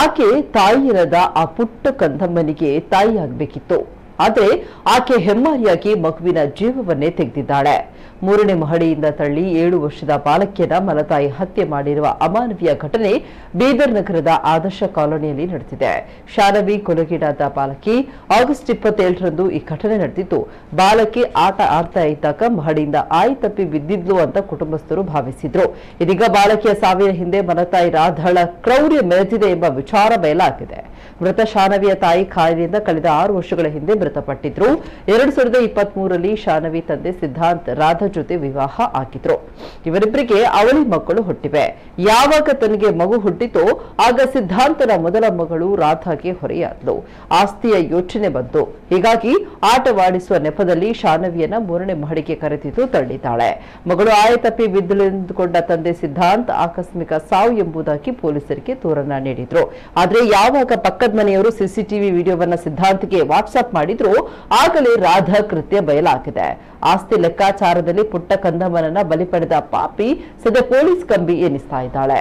ಆಕೆ ತಾಯಿರದ ಆ ಪುಟ್ಟ ಕಂದಮ್ಮನಿಗೆ ತಾಯಿಯಾಗಬೇಕಿತ್ತು. ಆದರೆ ಆಕೆ ಹೆಮ್ಮಾರಿಯಾಗಿ ಮಗುವಿನ ಜೀವವನ್ನೇ ತೆಗೆದಿದ್ದಾಳೆ. 3ನೇ ಮಹಡಿಯಿಂದ ತಳ್ಳಿ 7 ವರ್ಷದ ಬಾಲಕಿಯನ್ನ ಮಲತಾಯಿ ಹತ್ಯೆ ಮಾಡಿರುವ ಅಮಾನವೀಯ ಘಟನೆ ಬೀದರ್ ನಗರದ ಆದರ್ಶ ಕಾಲೋನಿಯಲ್ಲಿ ನಡೆದಿದೆ. ಶಾನವಿ ಕೊಲೆಗೀಡಾದ ಬಾಲಕಿ ಆಗಸ್ಟ್ 27ರಂದು ಈ ಘಟನೆ ನಡೆದಿದ್ದು, ಬಾಲಕಿ ಆಟ ಆಡ್ತಾ ಇದ್ದಾಗ ಮಹಡಿಯಿಂದ ಆಯಿ ತಪ್ಪಿ ಬಿದ್ದಿದ್ಲು ಅಂತ ಕುಟುಂಬಸ್ಥರು ಭಾವಿಸಿದ್ರು. ಇದೀಗ ಬಾಲಕಿಯ ಸಾವಿನ ಹಿಂದೆ ಮಲತಾಯಿ ರಾಧಳ ಕ್ರೌರ್ಯ ಮೆರೆದಿದೆ ಎಂಬ ವಿಚಾರ ಬಯಲಾಗಿದೆ. ಮೃತ ಶಾನವಿಯ ತಾಯಿ ಕಾಯಿಲೆಯಿಂದ ಕಳೆದ 6 ವರ್ಷಗಳ ಹಿಂದೆ ಮೃತಪಟ್ಟಿದ್ರು. 2023ರಲ್ಲಿ ಶಾನವಿ ತಂದೆ ಸಿದ್ಧಾಂತ್ ರಾಧಾ ಜೊತೆ ವಿವಾಹ ಆಗಿದ್ರು. ಇವರಿಬ್ಬರಿಗೆ ಅವಳಿ ಮಕ್ಕಳು ಹುಟ್ಟಿವೆ. ಯಾವಾಗ ತನಗೆ ಮಗು ಹುಟ್ಟಿತೋ ಆಗ ಸಿದ್ಧಾಂತನ ಮೊದಲ ಮಗಳು ರಾಧಾಗೆ ಹೊರೆಯಾದ್ಲು. ಆಸ್ತಿಯ ಯೋಚನೆ ಬಂತು. ಹೀಗಾಗಿ ಆಟವಾಡಿಸುವ ನೆಪದಲ್ಲಿ ಶಾನವಿಯನ್ನ 3ನೇ ಮಹಡಿಗೆ ಕರೆದಿದ್ದು ತಳ್ಳಿದ್ದಾಳೆ. ಮಗಳು ಆಯತಪ್ಪಿ ಬಿದ್ದಲೆಂದುಕೊಂಡ ತಂದೆ ಸಿದ್ಧಾಂತ್ ಆಕಸ್ಮಿಕ ಸಾವು ಎಂಬುದಾಗಿ ಪೊಲೀಸರಿಗೆ ದೂರನ್ನ ನೀಡಿದ್ರು. ಆದ್ರೆ ಯಾವಾಗ ಪಕ್ಕದ ಮನೆಯವರು ಸಿಸಿಟಿವಿ ವಿಡಿಯೋವನ್ನ ಸಿದ್ಧಾಂತ್ಗೆ ವಾಟ್ಸ್ಆಪ್ ಮಾಡಿದ್ರು, ಆಗಲೇ ರಾಧಾ ಕೃತ್ಯ ಬಯಲಾಗಿದೆ. ಆಸ್ತಿ ಲೆಕ್ಕಾಚಾರದಲ್ಲಿ ಪುಟ್ಟ ಕಂದಮ್ಮನನ್ನ ಬಲಿ ಪಡೆದ ಪಾಪಿ ಸದ್ಯ ಪೊಲೀಸ್ ಕಂಬಿ ಎನಿಸ್ತಾ ಇದ್ದಾಳೆ.